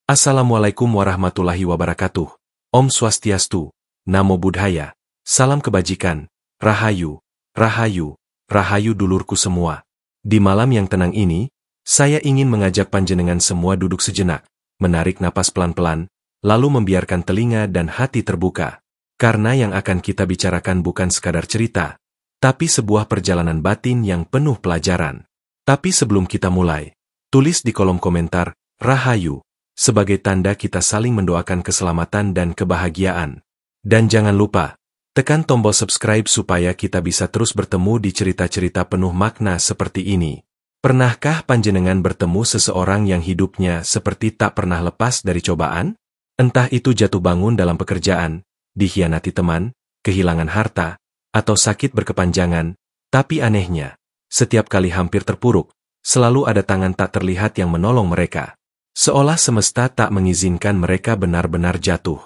Assalamualaikum warahmatullahi wabarakatuh. Om Swastiastu, Namo Buddhaya, salam kebajikan, Rahayu, Rahayu, Rahayu dulurku semua. Di malam yang tenang ini, saya ingin mengajak panjenengan semua duduk sejenak, menarik napas pelan-pelan, lalu membiarkan telinga dan hati terbuka. Karena yang akan kita bicarakan bukan sekadar cerita, tapi sebuah perjalanan batin yang penuh pelajaran. Tapi sebelum kita mulai, tulis di kolom komentar, Rahayu, sebagai tanda kita saling mendoakan keselamatan dan kebahagiaan. Dan jangan lupa, tekan tombol subscribe supaya kita bisa terus bertemu di cerita-cerita penuh makna seperti ini. Pernahkah panjenengan bertemu seseorang yang hidupnya seperti tak pernah lepas dari cobaan? Entah itu jatuh bangun dalam pekerjaan, dikhianati teman, kehilangan harta, atau sakit berkepanjangan, tapi anehnya, setiap kali hampir terpuruk, selalu ada tangan tak terlihat yang menolong mereka. Seolah semesta tak mengizinkan mereka benar-benar jatuh.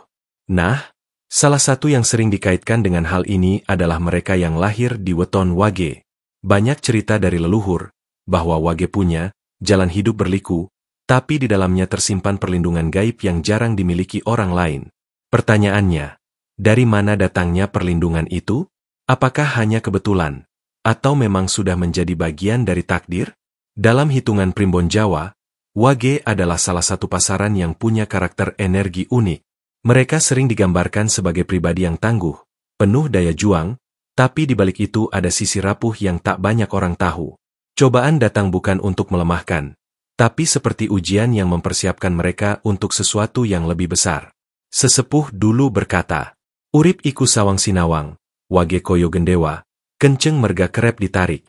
Nah, salah satu yang sering dikaitkan dengan hal ini adalah mereka yang lahir di weton Wage. Banyak cerita dari leluhur, bahwa Wage punya jalan hidup berliku, tapi di dalamnya tersimpan perlindungan gaib yang jarang dimiliki orang lain. Pertanyaannya, dari mana datangnya perlindungan itu? Apakah hanya kebetulan? Atau memang sudah menjadi bagian dari takdir? Dalam hitungan primbon Jawa, Wage adalah salah satu pasaran yang punya karakter energi unik. Mereka sering digambarkan sebagai pribadi yang tangguh, penuh daya juang, tapi di balik itu ada sisi rapuh yang tak banyak orang tahu. Cobaan datang bukan untuk melemahkan, tapi seperti ujian yang mempersiapkan mereka untuk sesuatu yang lebih besar. Sesepuh dulu berkata, "Urip iku sawang sinawang, wage koyo gendewa, kenceng merga kerep ditarik."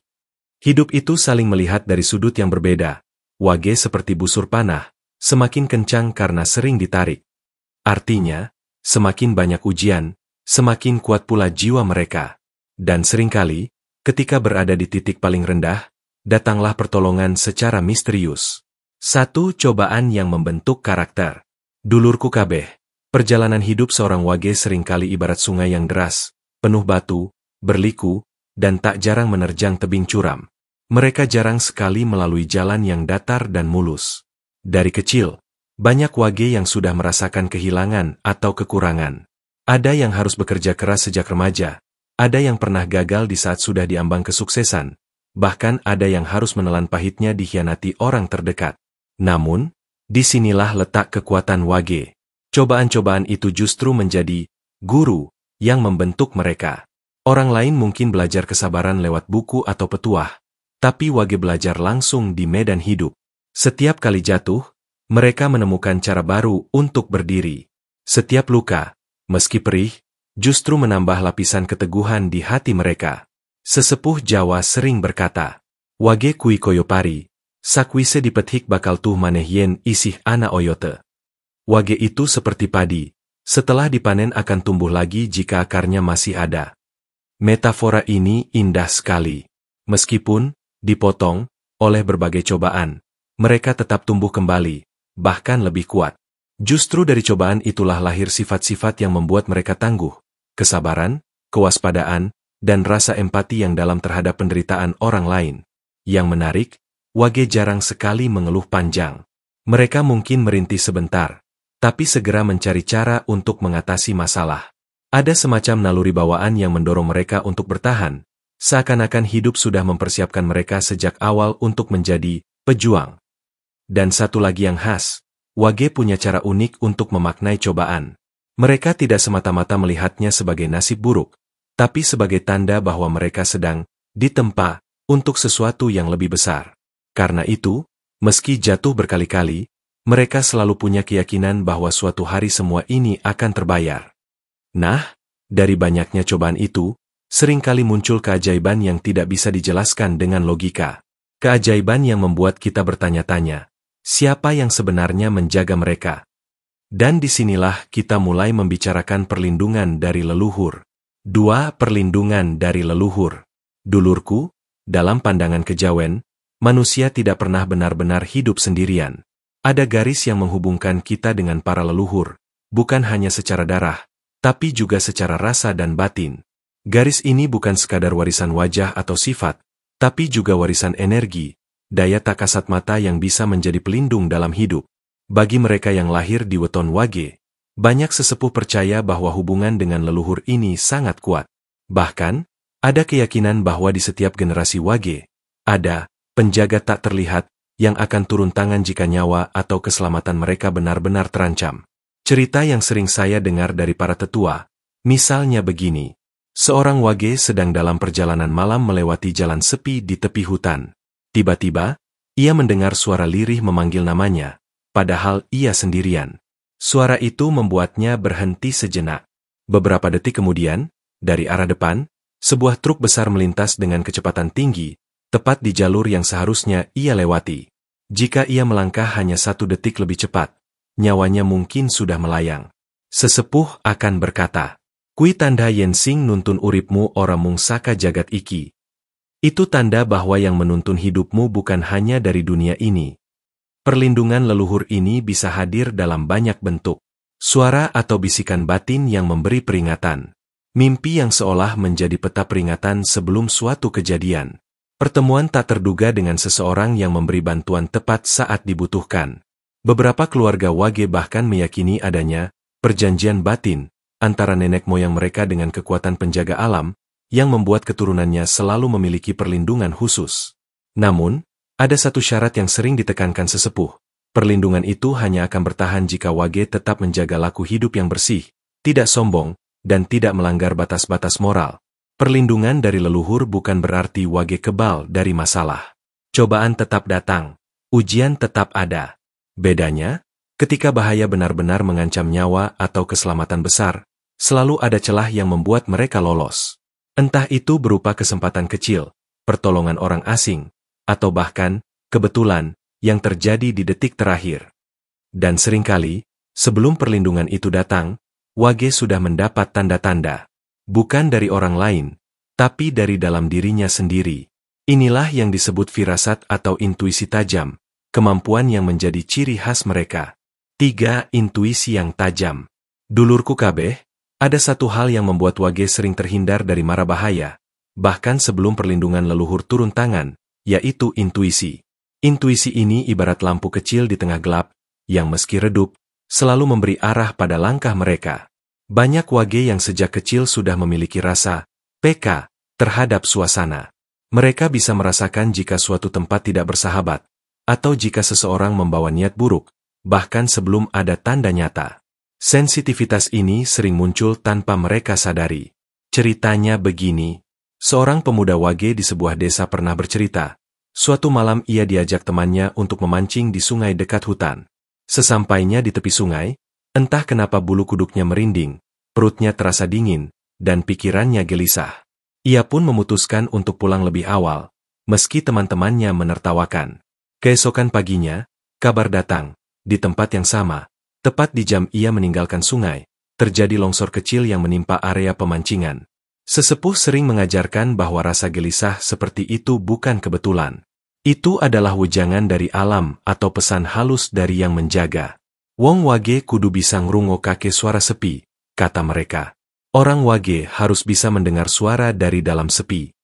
Hidup itu saling melihat dari sudut yang berbeda. Wage seperti busur panah, semakin kencang karena sering ditarik. Artinya, semakin banyak ujian, semakin kuat pula jiwa mereka. Dan seringkali, ketika berada di titik paling rendah, datanglah pertolongan secara misterius. Satu cobaan yang membentuk karakter. Dulurku kabeh, perjalanan hidup seorang Wage seringkali ibarat sungai yang deras, penuh batu, berliku, dan tak jarang menerjang tebing curam. Mereka jarang sekali melalui jalan yang datar dan mulus. Dari kecil, banyak Wage yang sudah merasakan kehilangan atau kekurangan. Ada yang harus bekerja keras sejak remaja, ada yang pernah gagal di saat sudah diambang kesuksesan, bahkan ada yang harus menelan pahitnya dikhianati orang terdekat. Namun, disinilah letak kekuatan Wage. Cobaan-cobaan itu justru menjadi guru yang membentuk mereka. Orang lain mungkin belajar kesabaran lewat buku atau petuah, tapi Wage belajar langsung di medan hidup. Setiap kali jatuh, mereka menemukan cara baru untuk berdiri. Setiap luka, meski perih, justru menambah lapisan keteguhan di hati mereka. Sesepuh Jawa sering berkata, "Wage kui koyo pari, sakwise dipethik bakal tuh maneh yen isih ana oyote." Wage itu seperti padi, setelah dipanen akan tumbuh lagi jika akarnya masih ada. Metafora ini indah sekali. Meskipun dipotong oleh berbagai cobaan, mereka tetap tumbuh kembali, bahkan lebih kuat. Justru dari cobaan itulah lahir sifat-sifat yang membuat mereka tangguh, kesabaran, kewaspadaan, dan rasa empati yang dalam terhadap penderitaan orang lain. Yang menarik, Wage jarang sekali mengeluh panjang. Mereka mungkin merintih sebentar, tapi segera mencari cara untuk mengatasi masalah. Ada semacam naluri bawaan yang mendorong mereka untuk bertahan, seakan-akan hidup sudah mempersiapkan mereka sejak awal untuk menjadi pejuang. Dan satu lagi yang khas, Wage punya cara unik untuk memaknai cobaan. Mereka tidak semata-mata melihatnya sebagai nasib buruk, tapi sebagai tanda bahwa mereka sedang ditempa untuk sesuatu yang lebih besar. Karena itu, meski jatuh berkali-kali, mereka selalu punya keyakinan bahwa suatu hari semua ini akan terbayar. Nah, dari banyaknya cobaan itu, seringkali muncul keajaiban yang tidak bisa dijelaskan dengan logika. Keajaiban yang membuat kita bertanya-tanya, siapa yang sebenarnya menjaga mereka? Dan disinilah kita mulai membicarakan perlindungan dari leluhur. 2. Perlindungan dari leluhur. Dulurku, dalam pandangan kejawen, manusia tidak pernah benar-benar hidup sendirian. Ada garis yang menghubungkan kita dengan para leluhur, bukan hanya secara darah, tapi juga secara rasa dan batin. Garis ini bukan sekadar warisan wajah atau sifat, tapi juga warisan energi, daya tak kasat mata yang bisa menjadi pelindung dalam hidup. Bagi mereka yang lahir di weton Wage, banyak sesepuh percaya bahwa hubungan dengan leluhur ini sangat kuat. Bahkan, ada keyakinan bahwa di setiap generasi Wage, ada penjaga tak terlihat yang akan turun tangan jika nyawa atau keselamatan mereka benar-benar terancam. Cerita yang sering saya dengar dari para tetua, misalnya begini. Seorang Wage sedang dalam perjalanan malam melewati jalan sepi di tepi hutan. Tiba-tiba, ia mendengar suara lirih memanggil namanya, padahal ia sendirian. Suara itu membuatnya berhenti sejenak. Beberapa detik kemudian, dari arah depan, sebuah truk besar melintas dengan kecepatan tinggi, tepat di jalur yang seharusnya ia lewati. Jika ia melangkah hanya 1 detik lebih cepat, nyawanya mungkin sudah melayang. Sesepuh akan berkata, "Kui tanda yen sing nuntun uripmu ora mung saka jagat iki." Itu tanda bahwa yang menuntun hidupmu bukan hanya dari dunia ini. Perlindungan leluhur ini bisa hadir dalam banyak bentuk. Suara atau bisikan batin yang memberi peringatan. Mimpi yang seolah menjadi peta peringatan sebelum suatu kejadian. Pertemuan tak terduga dengan seseorang yang memberi bantuan tepat saat dibutuhkan. Beberapa keluarga Wage bahkan meyakini adanya perjanjian batin antara nenek moyang mereka dengan kekuatan penjaga alam, yang membuat keturunannya selalu memiliki perlindungan khusus. Namun, ada satu syarat yang sering ditekankan sesepuh. Perlindungan itu hanya akan bertahan jika Wage tetap menjaga laku hidup yang bersih, tidak sombong, dan tidak melanggar batas-batas moral. Perlindungan dari leluhur bukan berarti Wage kebal dari masalah. Cobaan tetap datang, ujian tetap ada. Bedanya, ketika bahaya benar-benar mengancam nyawa atau keselamatan besar, selalu ada celah yang membuat mereka lolos. Entah itu berupa kesempatan kecil, pertolongan orang asing, atau bahkan kebetulan yang terjadi di detik terakhir. Dan seringkali, sebelum perlindungan itu datang, Wage sudah mendapat tanda-tanda. Bukan dari orang lain, tapi dari dalam dirinya sendiri. Inilah yang disebut firasat atau intuisi tajam, kemampuan yang menjadi ciri khas mereka. 3. Intuisi yang tajam. Dulurku kabeh, ada satu hal yang membuat Wage sering terhindar dari mara bahaya, bahkan sebelum perlindungan leluhur turun tangan, yaitu intuisi. Intuisi ini ibarat lampu kecil di tengah gelap, yang meski redup, selalu memberi arah pada langkah mereka. Banyak Wage yang sejak kecil sudah memiliki rasa peka terhadap suasana. Mereka bisa merasakan jika suatu tempat tidak bersahabat, atau jika seseorang membawa niat buruk, bahkan sebelum ada tanda nyata. Sensitivitas ini sering muncul tanpa mereka sadari. Ceritanya begini. Seorang pemuda Wage di sebuah desa pernah bercerita. Suatu malam ia diajak temannya untuk memancing di sungai dekat hutan. Sesampainya di tepi sungai, entah kenapa bulu kuduknya merinding, perutnya terasa dingin, dan pikirannya gelisah. Ia pun memutuskan untuk pulang lebih awal, meski teman-temannya menertawakan. Keesokan paginya, kabar datang. Di tempat yang sama, tepat di jam ia meninggalkan sungai, terjadi longsor kecil yang menimpa area pemancingan. Sesepuh sering mengajarkan bahwa rasa gelisah seperti itu bukan kebetulan. Itu adalah wejangan dari alam atau pesan halus dari yang menjaga. Wong Wage kudu bisa ngrungokake suara sepi, kata mereka. Orang Wage harus bisa mendengar suara dari dalam sepi.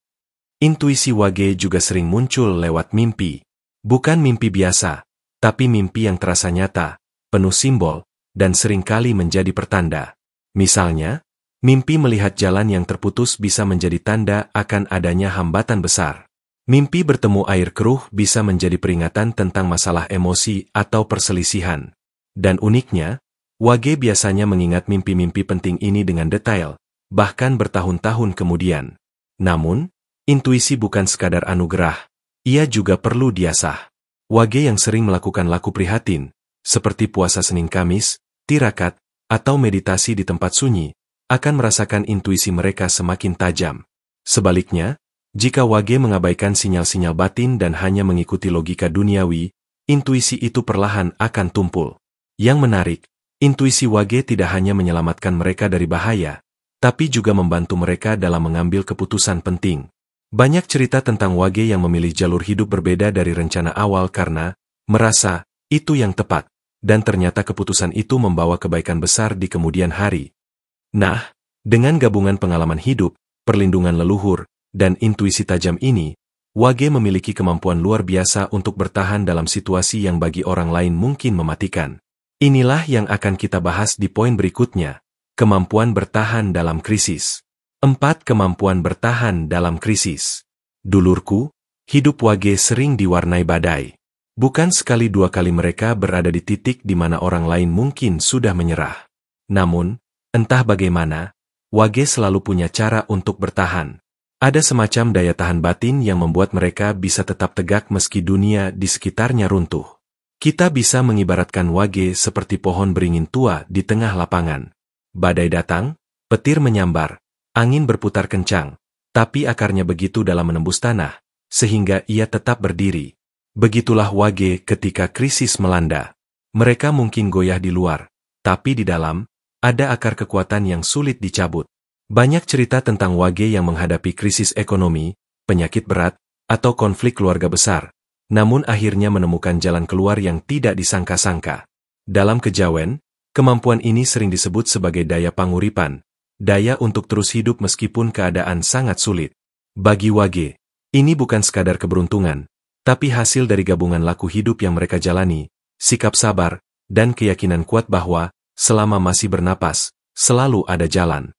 Intuisi Wage juga sering muncul lewat mimpi. Bukan mimpi biasa, tapi mimpi yang terasa nyata, penuh simbol, dan seringkali menjadi pertanda. Misalnya, mimpi melihat jalan yang terputus bisa menjadi tanda akan adanya hambatan besar. Mimpi bertemu air keruh bisa menjadi peringatan tentang masalah emosi atau perselisihan. Dan uniknya, Wage biasanya mengingat mimpi-mimpi penting ini dengan detail, bahkan bertahun-tahun kemudian. Namun, intuisi bukan sekadar anugerah, ia juga perlu diasah. Wage yang sering melakukan laku prihatin, seperti puasa Senin Kamis, tirakat, atau meditasi di tempat sunyi, akan merasakan intuisi mereka semakin tajam. Sebaliknya, jika Wage mengabaikan sinyal-sinyal batin dan hanya mengikuti logika duniawi, intuisi itu perlahan akan tumpul. Yang menarik, intuisi Wage tidak hanya menyelamatkan mereka dari bahaya, tapi juga membantu mereka dalam mengambil keputusan penting. Banyak cerita tentang Wage yang memilih jalur hidup berbeda dari rencana awal karena merasa itu yang tepat, dan ternyata keputusan itu membawa kebaikan besar di kemudian hari. Nah, dengan gabungan pengalaman hidup, perlindungan leluhur, dan intuisi tajam ini, Wage memiliki kemampuan luar biasa untuk bertahan dalam situasi yang bagi orang lain mungkin mematikan. Inilah yang akan kita bahas di poin berikutnya, kemampuan bertahan dalam krisis. 4. Kemampuan bertahan dalam krisis. Dulurku, hidup Wage sering diwarnai badai. Bukan sekali dua kali mereka berada di titik di mana orang lain mungkin sudah menyerah. Namun, entah bagaimana, Wage selalu punya cara untuk bertahan. Ada semacam daya tahan batin yang membuat mereka bisa tetap tegak meski dunia di sekitarnya runtuh. Kita bisa mengibaratkan Wage seperti pohon beringin tua di tengah lapangan. Badai datang, petir menyambar, angin berputar kencang, tapi akarnya begitu dalam menembus tanah, sehingga ia tetap berdiri. Begitulah Wage ketika krisis melanda. Mereka mungkin goyah di luar, tapi di dalam, ada akar kekuatan yang sulit dicabut. Banyak cerita tentang Wage yang menghadapi krisis ekonomi, penyakit berat, atau konflik keluarga besar, namun akhirnya menemukan jalan keluar yang tidak disangka-sangka. Dalam kejawen, kemampuan ini sering disebut sebagai daya panguripan, daya untuk terus hidup meskipun keadaan sangat sulit. Bagi Wage, ini bukan sekadar keberuntungan, tapi hasil dari gabungan laku hidup yang mereka jalani, sikap sabar, dan keyakinan kuat bahwa, selama masih bernapas, selalu ada jalan.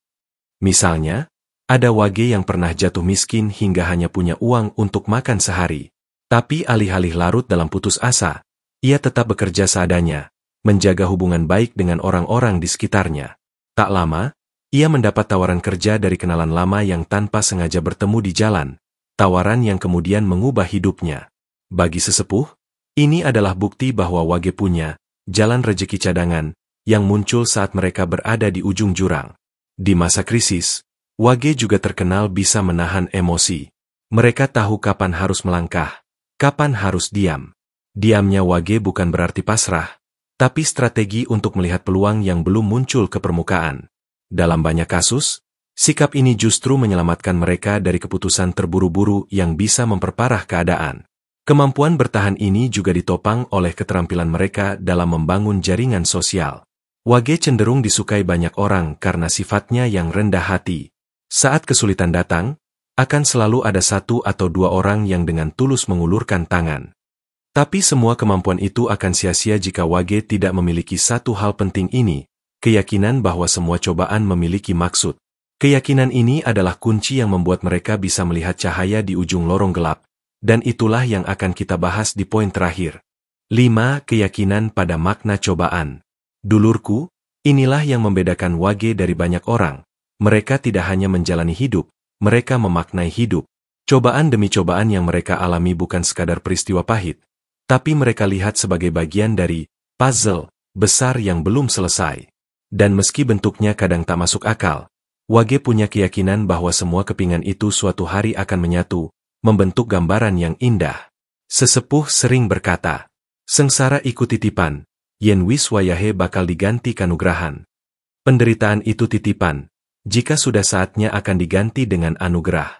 Misalnya, ada Wage yang pernah jatuh miskin hingga hanya punya uang untuk makan sehari. Tapi alih-alih larut dalam putus asa, ia tetap bekerja seadanya, menjaga hubungan baik dengan orang-orang di sekitarnya. Tak lama, ia mendapat tawaran kerja dari kenalan lama yang tanpa sengaja bertemu di jalan, tawaran yang kemudian mengubah hidupnya. Bagi sesepuh, ini adalah bukti bahwa Wage punya jalan rejeki cadangan yang muncul saat mereka berada di ujung jurang. Di masa krisis, Wage juga terkenal bisa menahan emosi. Mereka tahu kapan harus melangkah, kapan harus diam. Diamnya Wage bukan berarti pasrah, tapi strategi untuk melihat peluang yang belum muncul ke permukaan. Dalam banyak kasus, sikap ini justru menyelamatkan mereka dari keputusan terburu-buru yang bisa memperparah keadaan. Kemampuan bertahan ini juga ditopang oleh keterampilan mereka dalam membangun jaringan sosial. Wage cenderung disukai banyak orang karena sifatnya yang rendah hati. Saat kesulitan datang, akan selalu ada satu atau dua orang yang dengan tulus mengulurkan tangan. Tapi semua kemampuan itu akan sia-sia jika Wage tidak memiliki satu hal penting ini, keyakinan bahwa semua cobaan memiliki maksud. Keyakinan ini adalah kunci yang membuat mereka bisa melihat cahaya di ujung lorong gelap, dan itulah yang akan kita bahas di poin terakhir. 5. Keyakinan pada makna cobaan. Dulurku, inilah yang membedakan Wage dari banyak orang. Mereka tidak hanya menjalani hidup, mereka memaknai hidup. Cobaan demi cobaan yang mereka alami bukan sekadar peristiwa pahit, tapi mereka lihat sebagai bagian dari puzzle besar yang belum selesai. Dan meski bentuknya kadang tak masuk akal, Wage punya keyakinan bahwa semua kepingan itu suatu hari akan menyatu, membentuk gambaran yang indah. Sesepuh sering berkata, sengsara ikut titipan, yen wis wayahe bakal diganti kanugrahan. Penderitaan itu titipan, jika sudah saatnya akan diganti dengan anugerah.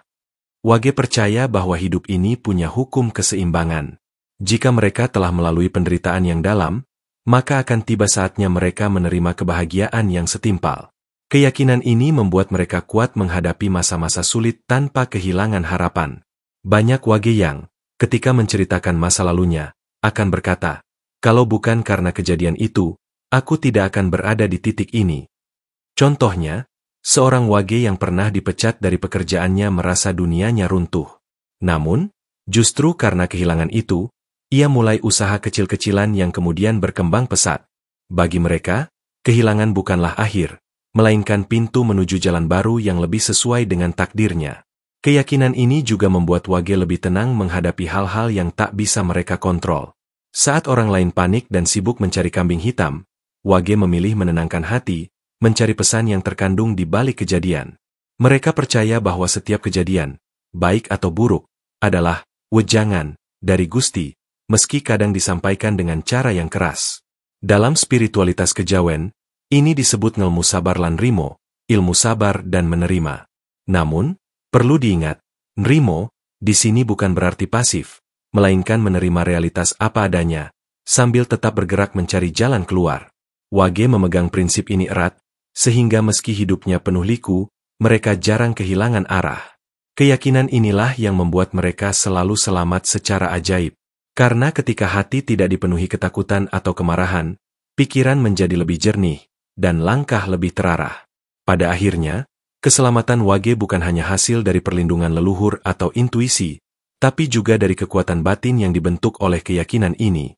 Wage percaya bahwa hidup ini punya hukum keseimbangan. Jika mereka telah melalui penderitaan yang dalam, maka akan tiba saatnya mereka menerima kebahagiaan yang setimpal. Keyakinan ini membuat mereka kuat menghadapi masa-masa sulit tanpa kehilangan harapan. Banyak Wage yang, ketika menceritakan masa lalunya, akan berkata, kalau bukan karena kejadian itu, aku tidak akan berada di titik ini. Contohnya, seorang Wage yang pernah dipecat dari pekerjaannya merasa dunianya runtuh. Namun, justru karena kehilangan itu, ia mulai usaha kecil-kecilan yang kemudian berkembang pesat. Bagi mereka, kehilangan bukanlah akhir, melainkan pintu menuju jalan baru yang lebih sesuai dengan takdirnya. Keyakinan ini juga membuat Wage lebih tenang menghadapi hal-hal yang tak bisa mereka kontrol. Saat orang lain panik dan sibuk mencari kambing hitam, Wage memilih menenangkan hati, mencari pesan yang terkandung di balik kejadian. Mereka percaya bahwa setiap kejadian, baik atau buruk, adalah wejangan dari Gusti, meski kadang disampaikan dengan cara yang keras. Dalam spiritualitas kejawen, ini disebut ngelmu sabar lan nrimo, ilmu sabar dan menerima. Namun, perlu diingat, nrimo di sini bukan berarti pasif, melainkan menerima realitas apa adanya, sambil tetap bergerak mencari jalan keluar. Wage memegang prinsip ini erat, sehingga meski hidupnya penuh liku, mereka jarang kehilangan arah. Keyakinan inilah yang membuat mereka selalu selamat secara ajaib. Karena ketika hati tidak dipenuhi ketakutan atau kemarahan, pikiran menjadi lebih jernih, dan langkah lebih terarah. Pada akhirnya, keselamatan wage bukan hanya hasil dari perlindungan leluhur atau intuisi, tapi juga dari kekuatan batin yang dibentuk oleh keyakinan ini.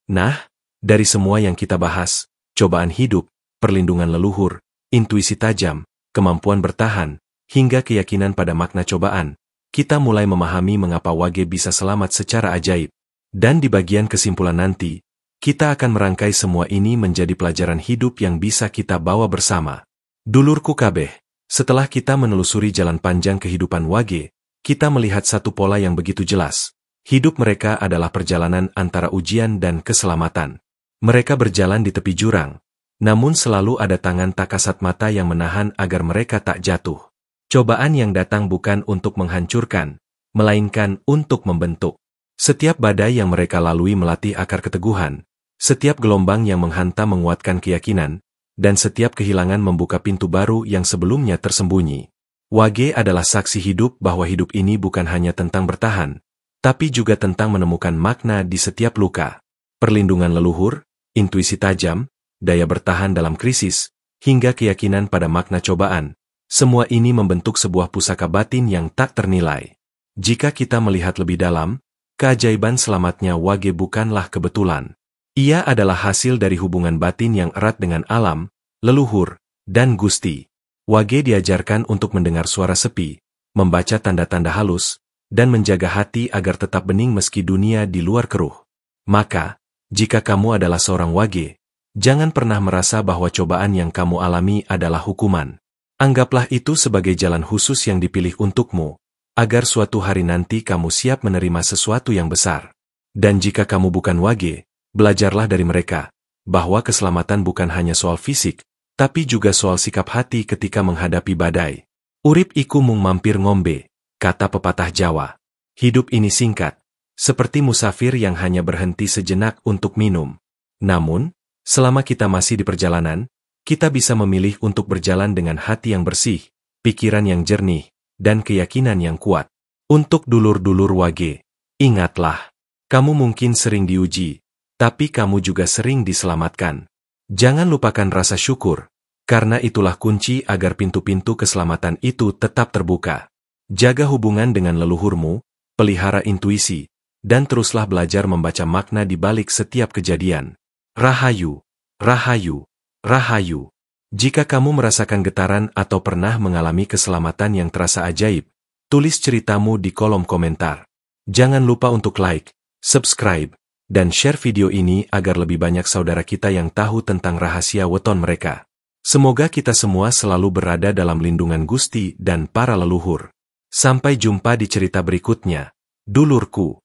Nah, dari semua yang kita bahas, cobaan hidup, perlindungan leluhur, intuisi tajam, kemampuan bertahan, hingga keyakinan pada makna cobaan, kita mulai memahami mengapa wage bisa selamat secara ajaib. Dan di bagian kesimpulan nanti, kita akan merangkai semua ini menjadi pelajaran hidup yang bisa kita bawa bersama. Dulurku kabeh, setelah kita menelusuri jalan panjang kehidupan wage, kita melihat satu pola yang begitu jelas. Hidup mereka adalah perjalanan antara ujian dan keselamatan. Mereka berjalan di tepi jurang, namun selalu ada tangan tak kasat mata yang menahan agar mereka tak jatuh. Cobaan yang datang bukan untuk menghancurkan, melainkan untuk membentuk. Setiap badai yang mereka lalui melatih akar keteguhan, setiap gelombang yang menghantam menguatkan keyakinan, dan setiap kehilangan membuka pintu baru yang sebelumnya tersembunyi. Wage adalah saksi hidup bahwa hidup ini bukan hanya tentang bertahan, tapi juga tentang menemukan makna di setiap luka. Perlindungan leluhur, intuisi tajam, daya bertahan dalam krisis, hingga keyakinan pada makna cobaan, semua ini membentuk sebuah pusaka batin yang tak ternilai. Jika kita melihat lebih dalam, keajaiban selamatnya wage bukanlah kebetulan. Ia adalah hasil dari hubungan batin yang erat dengan alam, leluhur, dan Gusti. Wage diajarkan untuk mendengar suara sepi, membaca tanda-tanda halus, dan menjaga hati agar tetap bening meski dunia di luar keruh. Maka, jika kamu adalah seorang wage, jangan pernah merasa bahwa cobaan yang kamu alami adalah hukuman. Anggaplah itu sebagai jalan khusus yang dipilih untukmu, agar suatu hari nanti kamu siap menerima sesuatu yang besar. Dan jika kamu bukan wage, belajarlah dari mereka, bahwa keselamatan bukan hanya soal fisik, tapi juga soal sikap hati ketika menghadapi badai. Urip iku mung mampir ngombe, kata pepatah Jawa. Hidup ini singkat, seperti musafir yang hanya berhenti sejenak untuk minum. Namun, selama kita masih di perjalanan, kita bisa memilih untuk berjalan dengan hati yang bersih, pikiran yang jernih, dan keyakinan yang kuat. Untuk dulur-dulur wage, ingatlah, kamu mungkin sering diuji, tapi kamu juga sering diselamatkan. Jangan lupakan rasa syukur, karena itulah kunci agar pintu-pintu keselamatan itu tetap terbuka. Jaga hubungan dengan leluhurmu, pelihara intuisi, dan teruslah belajar membaca makna di balik setiap kejadian. Rahayu, rahayu, rahayu. Jika kamu merasakan getaran atau pernah mengalami keselamatan yang terasa ajaib, tulis ceritamu di kolom komentar. Jangan lupa untuk like, subscribe, dan share video ini agar lebih banyak saudara kita yang tahu tentang rahasia weton mereka. Semoga kita semua selalu berada dalam lindungan Gusti dan para leluhur. Sampai jumpa di cerita berikutnya, dulurku.